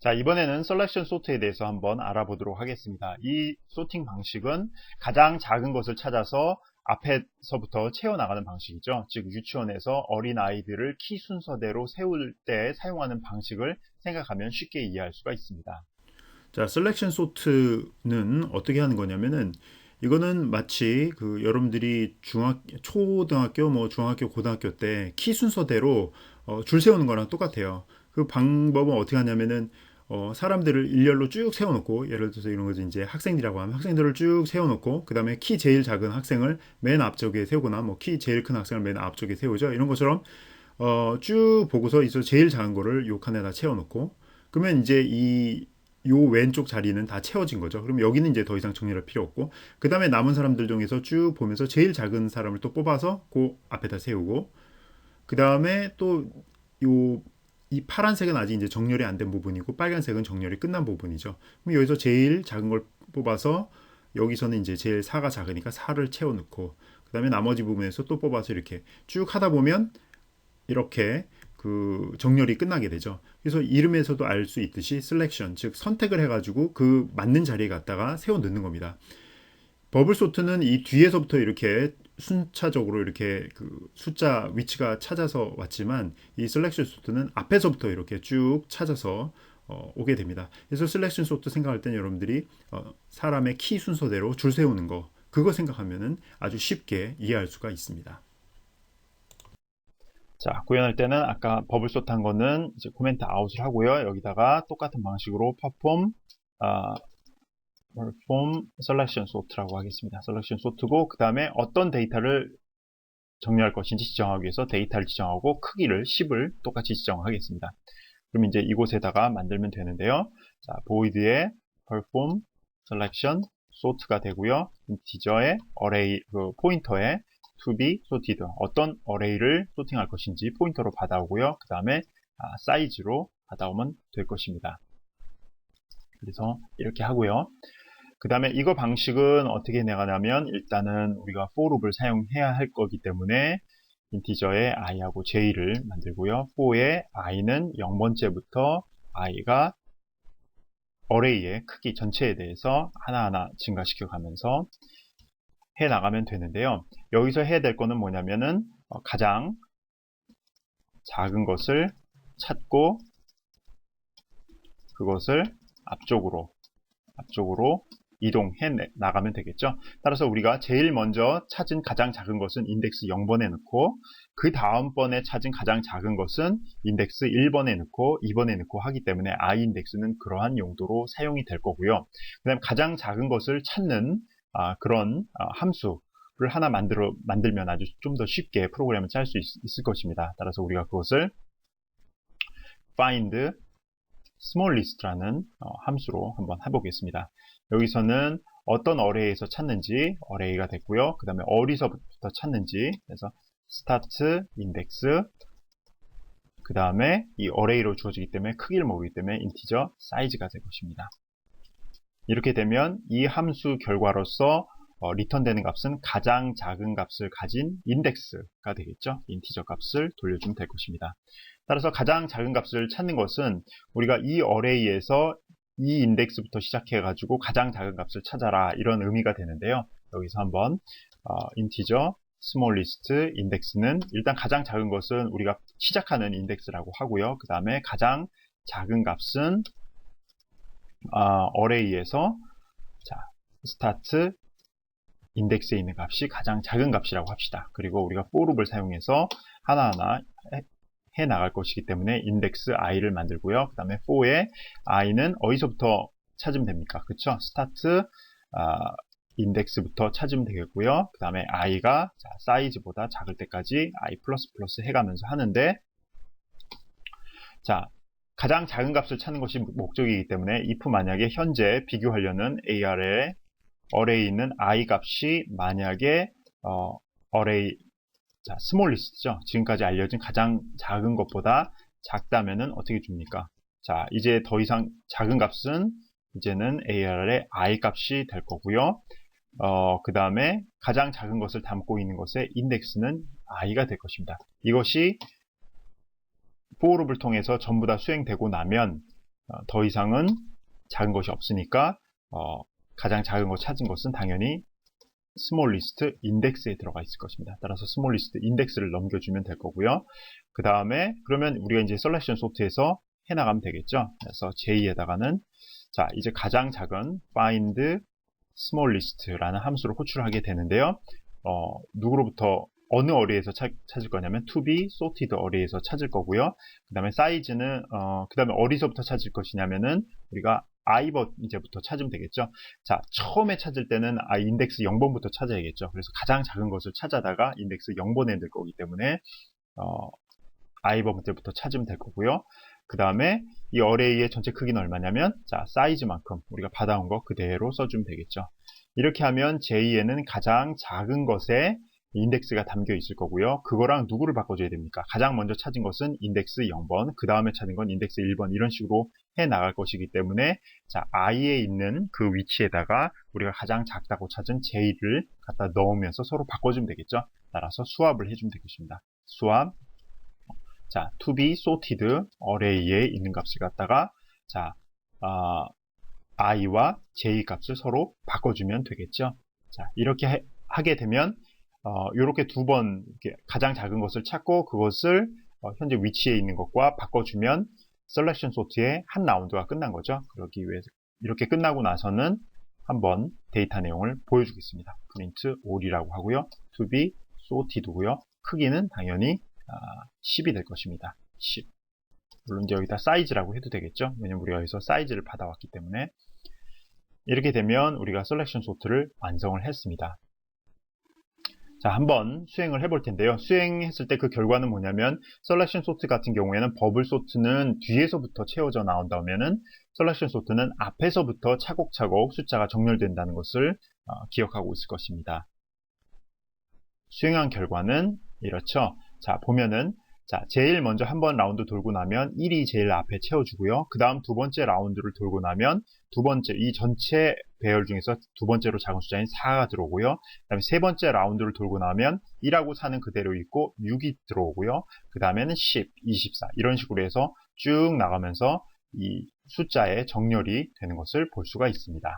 자, 이번에는 셀렉션 소트에 대해서 한번 알아보도록 하겠습니다. 이 소팅 방식은 가장 작은 것을 찾아서 앞에서부터 채워나가는 방식이죠. 즉 유치원에서 어린 아이들을 키 순서대로 세울 때 사용하는 방식을 생각하면 쉽게 이해할 수가 있습니다. 자, 셀렉션 소트는 어떻게 하는 거냐면은 이거는 마치 여러분들이 초등학교, 중학교, 고등학교 때 키 순서대로 줄 세우는 거랑 똑같아요. 그 방법은 어떻게 하냐면은 사람들을 일렬로 쭉 세워놓고, 예를 들어서 이런 거지, 이제 학생들이라고 하면 학생들을 쭉 세워놓고, 그 다음에 키 제일 작은 학생을 맨 앞쪽에 세우거나, 키 제일 큰 학생을 맨 앞쪽에 세우죠. 이런 것처럼 쭉 보고서 이제 제일 작은 거를 요 칸에다 채워놓고, 그러면 이제 요 왼쪽 자리는 다 채워진 거죠. 그럼 여기는 이제 더 이상 정리할 필요 없고, 그 다음에 남은 사람들 중에서 쭉 보면서 제일 작은 사람을 또 뽑아서 그 앞에다 세우고, 그 다음에 또 이 파란색은 아직 이제 정렬이 안 된 부분이고, 빨간색은 정렬이 끝난 부분이죠. 그럼 여기서 제일 작은 걸 뽑아서 여기서는 이제 제일 4가 작으니까 4를 채워넣고, 그 다음에 나머지 부분에서 또 뽑아서 이렇게 쭉 하다 보면 이렇게 정렬이 끝나게 되죠. 그래서 이름에서도 알 수 있듯이 셀렉션, 즉 선택을 해가지고 그 맞는 자리에 갖다가 세워 넣는 겁니다. 버블 소트는 이 뒤에서부터 이렇게 순차적으로 이렇게 숫자 위치가 찾아서 왔지만, 이 셀렉션 소트는 앞에서부터 이렇게 쭉 찾아서 오게 됩니다. 그래서 셀렉션 소트 생각할 때는 여러분들이 사람의 키 순서대로 줄 세우는 거, 그거 생각하면은 아주 쉽게 이해할 수가 있습니다. 자, 구현할 때는 아까 버블 소트 한 거는 이제 코멘트 아웃을 하고요. 여기다가 똑같은 방식으로 perform selection sort라고 하겠습니다. 셀렉션 소트고, 그 다음에 어떤 데이터를 정리할 것인지 지정하기 위해서 데이터를 지정하고 크기를 10을 똑같이 지정하겠습니다. 그럼 이제 이곳에다가 만들면 되는데요. 자, void에 perform selection sort가 되고요. 인티저의 array, 포인터에 to be sorted, 어떤 어레이를 소팅할 것인지 포인터로 받아오고요. 그 다음에 사이즈로 받아오면 될 것입니다. 그래서 이렇게 하고요. 그 다음에 이거 방식은 어떻게 나가냐면, 일단은 우리가 for loop을 사용해야 할 거기 때문에 인티저의 i하고 j를 만들고요. for의 i는 0번째부터 i가 어레이의 크기 전체에 대해서 하나하나 증가시켜 가면서 해 나가면 되는데요. 여기서 해야 될 거는 뭐냐면은 가장 작은 것을 찾고 그것을 앞쪽으로 이동해 나가면 되겠죠. 따라서 우리가 제일 먼저 찾은 가장 작은 것은 인덱스 0번에 넣고, 그 다음번에 찾은 가장 작은 것은 인덱스 1번에 넣고 2번에 넣고 하기 때문에 i인덱스는 그러한 용도로 사용이 될 거고요. 그 다음에 가장 작은 것을 찾는 그런 함수를 하나 만들면 아주 좀 더 쉽게 프로그램을 짤 수 있을 것입니다. 따라서 우리가 그것을 find smallest라는 함수로 한번 해보겠습니다. 여기서는 어떤 어레이에서 찾는지 어레이가 됐고요. 그 다음에 어디서부터 찾는지, 그래서 start index, 그 다음에 이 어레이로 주어지기 때문에 크기를 모르기 때문에 인티저 사이즈가 될 것입니다. 이렇게 되면 이 함수 결과로서 리턴되는 값은 가장 작은 값을 가진 인덱스가 되겠죠. 인티저 값을 돌려주면 될 것입니다. 따라서 가장 작은 값을 찾는 것은 우리가 이 어레이에서 이 인덱스부터 시작해 가지고 가장 작은 값을 찾아라, 이런 의미가 되는데요. 여기서 한번 인티저 smallest index는 일단 가장 작은 것은 우리가 시작하는 인덱스라고 하고요. 그 다음에 가장 작은 값은 어레이에서 start 인덱스에 있는 값이 가장 작은 값이라고 합시다. 그리고 우리가 for loop을 사용해서 하나하나 해 나갈 것이기 때문에 인덱스 i를 만들고요. 그 다음에 for의 i는 어디서부터 찾으면 됩니까? 그쵸? start 인덱스부터 찾으면 되겠고요. 그 다음에 i가 사이즈보다 작을 때까지 i++ 해가면서 하는데, 자, 가장 작은 값을 찾는 것이 목적이기 때문에 if 만약에 현재 비교하려는 AR의 어레이에 있는 i 값이 만약에 스몰리스트죠. 지금까지 알려진 가장 작은 것보다 작다면은 어떻게 줍니까? 자, 이제 더 이상 작은 값은 이제는 AR의 i 값이 될 거고요. 그 다음에 가장 작은 것을 담고 있는 것의 인덱스는 i가 될 것입니다. 이것이 for loop을 통해서 전부 다 수행되고 나면 더 이상은 작은 것이 없으니까 가장 작은 거 찾은 것은 당연히 스몰 리스트 인덱스에 들어가 있을 것입니다. 따라서 스몰 리스트 인덱스를 넘겨주면 될 거고요. 그 다음에 그러면 우리가 이제 셀렉션 소트에서 해나가면 되겠죠. 그래서 J에다가는 자 이제 가장 작은 find small list라는 함수를 호출하게 되는데요. 누구로부터 어느 어레이에서 찾을 거냐면 to be sorted 어레이에서 찾을 거고요. 그 다음에 사이즈는 그 다음에 어디서부터 찾을 것이냐면은 우리가 i번째부터 찾으면 되겠죠. 자, 처음에 찾을 때는 인덱스 0번부터 찾아야겠죠. 그래서 가장 작은 것을 찾아다가 인덱스 0번에 넣을 거기 때문에 i번째부터 찾으면 될 거고요. 그 다음에 이 어레이의 전체 크기는 얼마냐면 자, 사이즈만큼 우리가 받아온 거 그대로 써주면 되겠죠. 이렇게 하면 J에는 가장 작은 것에 인덱스가 담겨 있을 거고요. 그거랑 누구를 바꿔줘야 됩니까? 가장 먼저 찾은 것은 인덱스 0번, 그 다음에 찾은 건 인덱스 1번 이런 식으로 해 나갈 것이기 때문에 자, i에 있는 그 위치에다가 우리가 가장 작다고 찾은 J를 갖다 넣으면서 서로 바꿔주면 되겠죠. 따라서 수합을 해주면 되겠습니다. 수합 자, to be sorted array에 있는 값을 갖다가 자, i와 j 값을 서로 바꿔주면 되겠죠. 자, 이렇게 하게 되면 이렇게 두 번 가장 작은 것을 찾고 그것을 현재 위치에 있는 것과 바꿔주면 셀렉션 소트의 한 라운드가 끝난 거죠. 그러기 위해서 이렇게 끝나고 나서는 한번 데이터 내용을 보여주겠습니다. print all이라고 하고요. to be sorted고요. 크기는 당연히 10이 될 것입니다. 10. 물론 이제 여기다 사이즈라고 해도 되겠죠. 왜냐면 우리가 여기서 사이즈를 받아왔기 때문에 이렇게 되면 우리가 셀렉션 소트를 완성을 했습니다. 자, 한번 수행을 해볼 텐데요. 수행했을 때 그 결과는 뭐냐면 셀렉션 소트 같은 경우에는 버블 소트는 뒤에서부터 채워져 나온다면은 셀렉션 소트는 앞에서부터 차곡차곡 숫자가 정렬된다는 것을 기억하고 있을 것입니다. 수행한 결과는 이렇죠. 자, 보면은 자, 제일 먼저 한번 라운드 돌고 나면 1이 제일 앞에 채워주고요. 그 다음 두 번째 라운드를 돌고 나면 두 번째, 이 전체 배열 중에서 두 번째로 작은 숫자인 4가 들어오고요. 그 다음에 세 번째 라운드를 돌고 나면 1하고 4는 그대로 있고 6이 들어오고요. 그 다음에는 10, 24 이런 식으로 해서 쭉 나가면서 이 숫자의 정렬이 되는 것을 볼 수가 있습니다.